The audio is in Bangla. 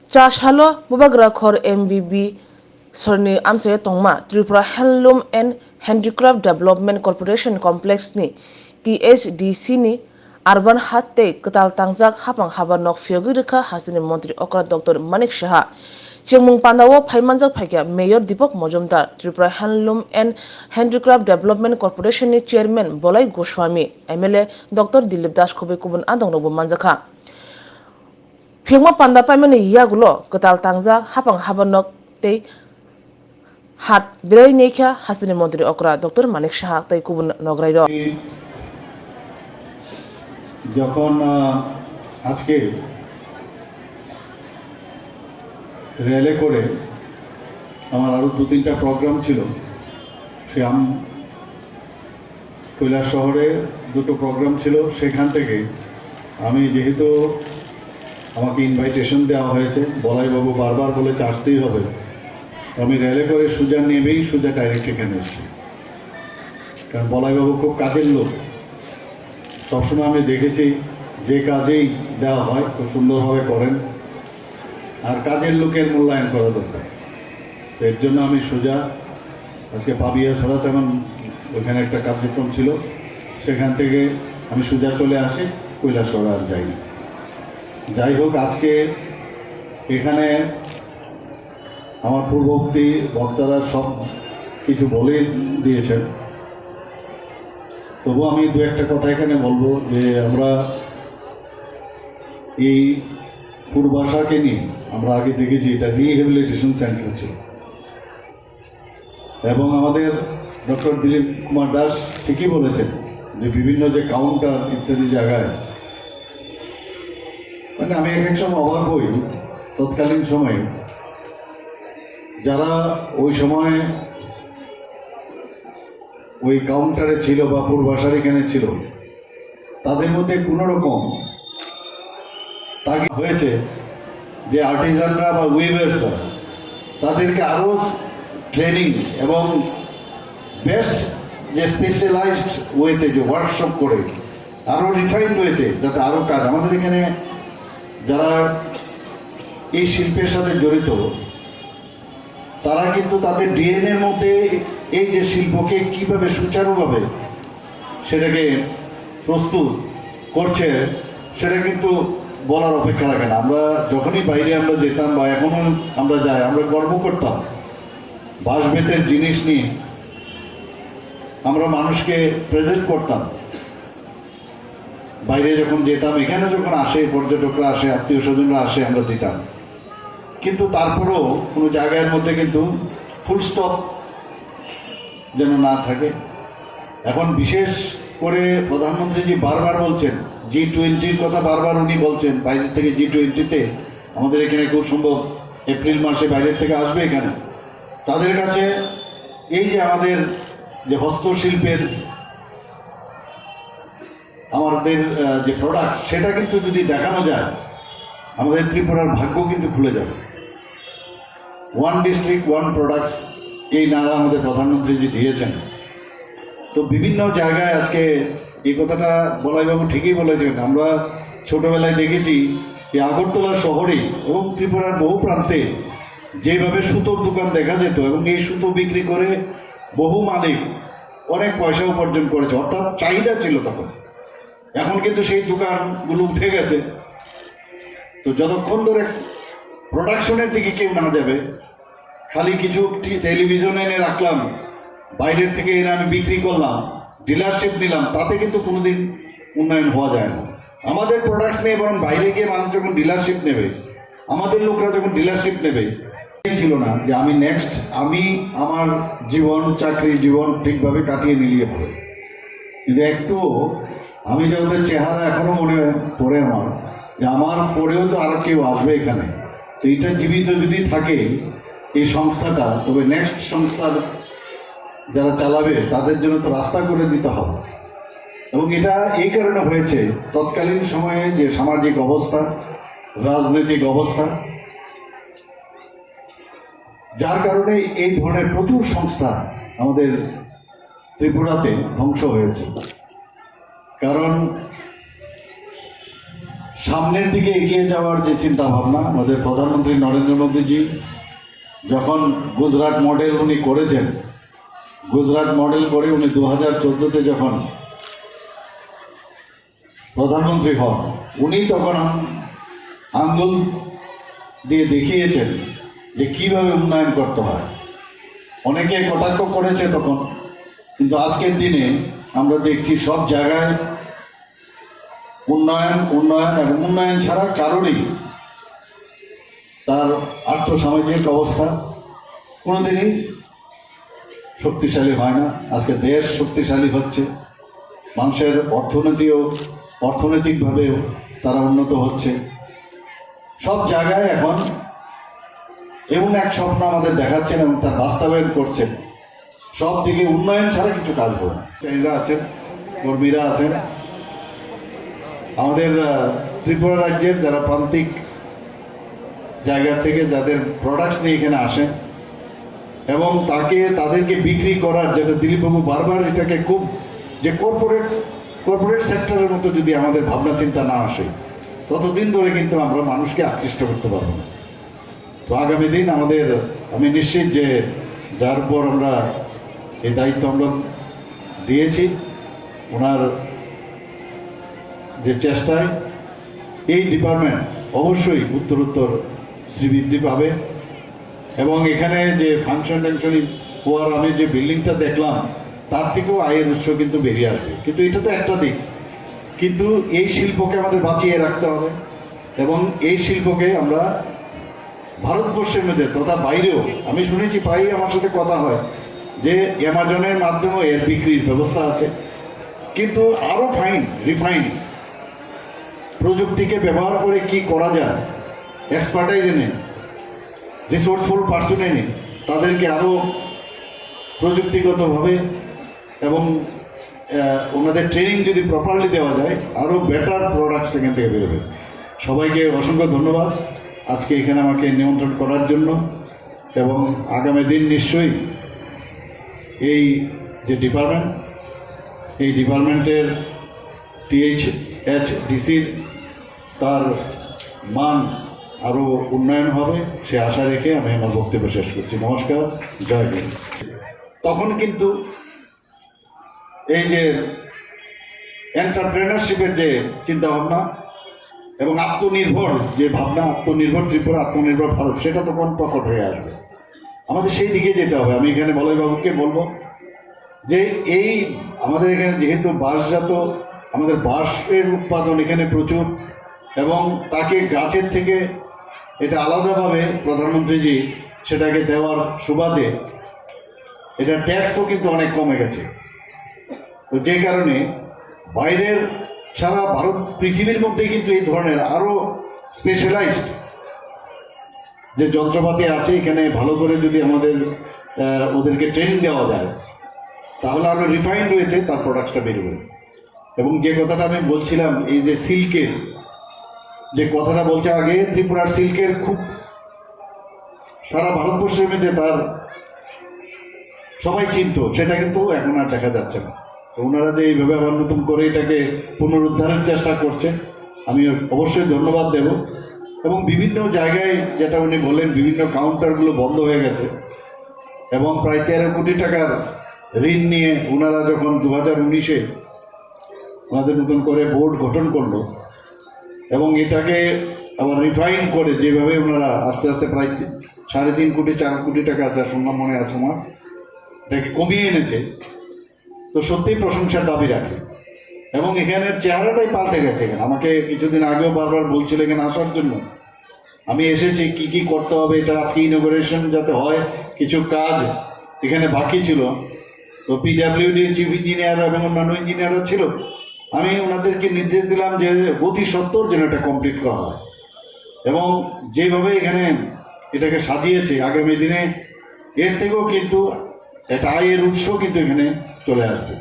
Chashalo bubagra khor MBB sorni amche tongma Tripura Handloom and Handicraft Development Corporation Complex ni THDC ni Urban Haat te ketal tangjak hapang habar nok fiogi Rwkha hasini Mantri Okra Dr. Manik Shaha Chengmung Pandawo Phaimanjak Phaikya Mayor Deepak Mojumdar Tripura Handloom and Handicraft Development Corporation ni Chairman Bolai Goswami MLA Dr. Dilip Das Khobe kubun adong nobo manjakha Phingma panda paimani yagulo ketal tangjak hapang habanok te Haat birai nekha hasini Mantri Okra Dr. Manik Shaha tai kubun nograi যখন আজকে রেলে করে আমার আরও 2-3টা প্রোগ্রাম ছিল সে কৈলাস শহরে 2টো প্রোগ্রাম ছিল সেখান থেকে আমি যেহেতু আমাকে ইনভাইটেশন দেওয়া হয়েছে বলাইবাবু বারবার বলেছে আসতেই হবে আমি রেলে করে সোজা নেবেই সোজা ডাইরেক্ট এখানে এসেছি কারণ বলাইবাবু খুব কাজের লোক সবসময় আমি দেখেছি যে কাজেই দেওয়া হয় খুব সুন্দরভাবে করেন আর কাজের লোকের মূল্যায়ন করা দরকার তো এর জন্য আমি সোজা আজকে পাবিয়া ছড়া তেমন ওখানে একটা কার্যক্রম ছিল সেখান থেকে আমি সোজা চলে আসি কৈলাসহর আর যাইনি যাই হোক আজকে এখানে আমার পূর্ববর্তী বক্তারা সব কিছু বলে দিয়েছেন তবু আমি 2-একটা কথা এখানে বলবো যে আমরা এই পূর্বাশাকে নিয়ে আমরা আগে দেখেছি এটা রিহ্যাবিলিটেশন সেন্টার ছিল এবং আমাদের ডক্টর দিলীপ কুমার দাস ঠিকই বলেছেন যে বিভিন্ন যে কাউন্টার ইত্যাদি জায়গায় মানে আমি এক সময় অবাক হই তৎকালীন সময়ে যারা ওই সময় ওই কাউন্টারে ছিল বা পূর্বাশার এখানে ছিল তাদের মধ্যে কোনো রকম তাগিদ হয়েছে যে আর্টিজানরা বা উইভার্সরা তাদেরকে আরও ট্রেনিং এবং বেস্ট যে স্পেশালাইজড ওয়েতে যে ওয়ার্কশপ করে আরও রিফাইন্ড ওয়েতে যাতে আরও কাজ আমাদের এখানে যারা এই শিল্পের সাথে জড়িত তারা কিন্তু তাদের ডিএনএর মধ্যে এই যে শিল্পকে কীভাবে সুচারুভাবে সেটাকে প্রস্তুত করছে সেটা কিন্তু বলার অপেক্ষা রাখে না আমরা যখনই বাইরে আমরা যেতাম বা এখনও আমরা যাই আমরা গর্ব করতাম বাঁশ বেতের জিনিস নিয়ে আমরা মানুষকে প্রেজেন্ট করতাম বাইরে যখন যেতাম এখানে যখন আসে পর্যটকরা আসে আত্মীয় স্বজনরা আসে আমরা দিতাম কিন্তু তারপরেও কোনো জায়গার মধ্যে কিন্তু ফুল স্টপ যেন না থাকে এখন বিশেষ করে প্রধানমন্ত্রীজি বারবার বলছেন G20-র কথা বারবার উনি বলছেন বাইরের থেকে G20-তে আমাদের এখানে খুব সম্ভব এপ্রিল মাসে বাইরের থেকে আসবে এখানে তাদের কাছে এই যে আমাদের যে হস্তশিল্পের আমাদের যে প্রোডাক্ট সেটা কিন্তু যদি দেখানো যায় আমাদের ত্রিপুরার ভাগ্য কিন্তু খুলে যাবে ওয়ান ডিস্ট্রিক্ট ওয়ান প্রোডাক্টস এই নারা আমাদের প্রধানমন্ত্রীজি দিয়েছেন তো বিভিন্ন জায়গায় আজকে এই কথাটা বলাইবাবু ঠিকই বলেছেন আমরা ছোটোবেলায় দেখেছি যে আগরতলা শহরে এবং ত্রিপুরার বহু প্রান্তে যেভাবে সুতোর দোকান দেখা যেত এবং এই সুতো বিক্রি করে বহু মালিক অনেক পয়সা উপার্জন করেছে অর্থাৎ চাহিদা ছিল তখন এখন কিন্তু সেই দোকানগুলো উঠে গেছে তো যতক্ষণ ধরে প্রোডাকশনের দিকে কেউ না যাবে খালি কিছু টেলিভিশনে এনে রাখলাম বাইরের থেকে এনে আমি বিক্রি করলাম ডিলারশিপ নিলাম তাতে কিন্তু কোনোদিন উন্নয়ন হওয়া যায় না আমাদের প্রোডাক্টস নিয়ে বরং বাইরে গিয়ে মানুষ যখন ডিলারশিপ নেবে আমাদের লোকরা যখন ডিলারশিপ নেবে ছিল না যে আমি নেক্সট আমি আমার জীবন চাকরি জীবন ঠিকভাবে কাটিয়ে মিলিয়ে পড়ে কিন্তু একটু আমি যে ওদের চেহারা এখনো মনে পড়ে আমার যে আমার পরেও তো আরও কেউ আসবে এখানে তো এটা জীবিত যদি থাকে এই সংস্থাটা তবে নেক্সট সংস্থার যারা চালাবে তাদের জন্য তো রাস্তা করে দিতে হবে এবং এটা এই কারণে হয়েছে তৎকালীন সময়ে যে সামাজিক অবস্থা রাজনৈতিক অবস্থা যার কারণে এই ধরনের প্রচুর সংস্থা আমাদের ত্রিপুরাতে ধ্বংস হয়েছে কারণ সামনের দিকে এগিয়ে যাওয়ার যে চিন্তা ভাবনা আমাদের প্রধানমন্ত্রী নরেন্দ্র মোদীজি যখন গুজরাট মডেল উনি করেছেন, গুজরাট মডেল করে উনি 2014-তে যখন প্রধানমন্ত্রী হন, উনি তখন আঙ্গুল দিয়ে দেখিয়েছেন যে কিভাবে উন্নয়ন করতে হয়। অনেকে কটাক্ষ করেছে তখন, কিন্তু আজকের দিনে আমরা দেখছি সব জায়গায় উন্নয়ন উন্নয়ন এবং উন্নয়ন ছাড়া কারোরই তার আর্থসামাজিক অবস্থা কোনোদিনই শক্তিশালী হয় না। আজকে দেশ শক্তিশালী হচ্ছে, মানুষের অর্থনৈতিকভাবেও তারা উন্নত হচ্ছে। সব জায়গায় এখন এমন এক স্বপ্ন আমাদের দেখাচ্ছেন এবং তার বাস্তবায়ন করছেন। সব দিকে উন্নয়ন ছাড়া কিছু কাজ হবে না। ট্রেনাররা আছেন, কর্মীরা আছেন, আমাদের ত্রিপুরা রাজ্যের যারা প্রান্তিক জায়গা থেকে যাদের প্রোডাক্টস নিয়ে এখানে আসেন এবং তাদেরকে বিক্রি করার, যেটা দিলীপবাবু বারবার এটাকে খুব, যে কর্পোরেট সেক্টরের মতো যদি আমাদের ভাবনা চিন্তা না আসে ততদিন ধরে কিন্তু আমরা মানুষকে আকৃষ্ট করতে পারবো না। তো আগামী দিন আমি নিশ্চিত যে যার উপর আমরা এই দায়িত্ব আমরা দিয়েছি, ওনার যে চেষ্টায় এই ডিপার্টমেন্ট অবশ্যই উত্তরোত্তর শ্রীবৃদ্ধি পাবে। এবং এখানে যে ফাংশন হওয়ার আমি যে বিল্ডিংটা দেখলাম, তার থেকেও আয়ের উৎস কিন্তু বেরিয়ে আসবে। কিন্তু এটা তো একটা দিক, কিন্তু এই শিল্পকে আমাদের বাঁচিয়ে রাখতে হবে এবং এই শিল্পকে আমরা ভারতবর্ষের মধ্যে তথা বাইরেও, আমি শুনেছি প্রায়ই আমার সাথে কথা হয় যে অ্যামাজনের মাধ্যমেও এর বিক্রির ব্যবস্থা আছে, কিন্তু আরও রিফাইন প্রযুক্তিকে ব্যবহার করে কি করা যায়, এক্সপার্টাইজ এনে, রিসোর্সফুল পার্সন এনে তাদেরকে আরও প্রযুক্তিগতভাবে এবং ওনাদের ট্রেনিং যদি প্রপারলি দেওয়া যায়, আরও বেটার প্রোডাক্ট সেখান থেকে বেরোবে। সবাইকে অসংখ্য ধন্যবাদ আজকে এখানে আমাকে নিমন্ত্রণ করার জন্য। এবং আগামী দিন নিশ্চয়ই এই যে এই ডিপার্টমেন্টের THDCর তার মান আরও উন্নয়ন হবে সে আশা রেখে আমি আমার বক্তব্য শেষ করছি। নমস্কার, জয় হিন্দ। তখন কিন্তু এই যে এন্টারপ্রেনারশিপের যে চিন্তাভাবনা এবং আত্মনির্ভর যে ভাবনা, আত্মনির্ভর ত্রিপুরা, আত্মনির্ভর ভারত, সেটা তখন প্রকট হয়ে আসবে। আমাদের সেই দিকে যেতে হবে। আমি এখানে বলয়বাবুকে বলবো যে এই আমাদের এখানে যেহেতু বাঁশজাত, আমাদের বাঁশের উৎপাদন এখানে প্রচুর, এবং তাকে গাছের থেকে এটা আলাদাভাবে প্রধানমন্ত্রীজি সেটাকে দেওয়ার সুবাদে এটা ট্যাক্সও কিন্তু অনেক কমে গেছে। তো যে কারণে বাইরের সারা ভারত পৃথিবীর মধ্যেই কিন্তু এই ধরনের আরও স্পেশালাইজড যে যন্ত্রপাতি আছে এখানে ভালো করে যদি ওদেরকে ট্রেনিং দেওয়া যায়, তাহলে আরও রিফাইন্ড ওয়েতে তার প্রোডাক্টটা বেরোবে। এবং যে কথাটা আমি বলছিলাম, এই যে সিল্কের যে কথাটা বলছে, আগে ত্রিপুরার সিল্কের খুব সারা ভারতবর্ষের মধ্যে তার সবাই চিনত, সেটা কিন্তু এখন আর দেখা যাচ্ছে না। তো ওনারা যে এইভাবে আবার নতুন করে এটাকে পুনরুদ্ধারের চেষ্টা করছে, আমি অবশ্যই ধন্যবাদ দেব। এবং বিভিন্ন জায়গায় যেটা উনি বললেন, বিভিন্ন কাউন্টারগুলো বন্ধ হয়ে গেছে এবং প্রায় 13 কোটি টাকার ঋণ নিয়ে ওনারা যখন 2019-এ ওনাদের নতুন করে বোর্ড গঠন করলো এবং এটাকে আবার রিফাইন করে যেভাবে ওনারা আস্তে আস্তে প্রায় 3.5 কোটি 4 কোটি টাকা, যা শুনলাম মনে আছে আমার, এটাকে কমিয়ে এনেছে, তো সত্যিই প্রশংসার দাবি রাখে। এবং এখানের চেহারাটাই পাল্টে গেছে। এখানে আমাকে কিছুদিন আগেও বারবার বলছিল এখানে আসার জন্য, আমি এসেছি কি কি করতে হবে, এটা আজকে ইনোগ্রেশন যাতে হয়, কিছু কাজ এখানে বাকি ছিল। তো PWDর চিফ ইঞ্জিনিয়ার এবং অন্যান্য ইঞ্জিনিয়াররা ছিল, আমি ওনাদেরকে নির্দেশ দিলাম যে অতি সত্বর যেন এটা কমপ্লিট করা হয়। এবং যেভাবে এখানে এটাকে সাজিয়েছে, আগামী দিনে এর থেকেও কিন্তু একটা আয়ের উৎস কিন্তু এখানে চলে আসবে।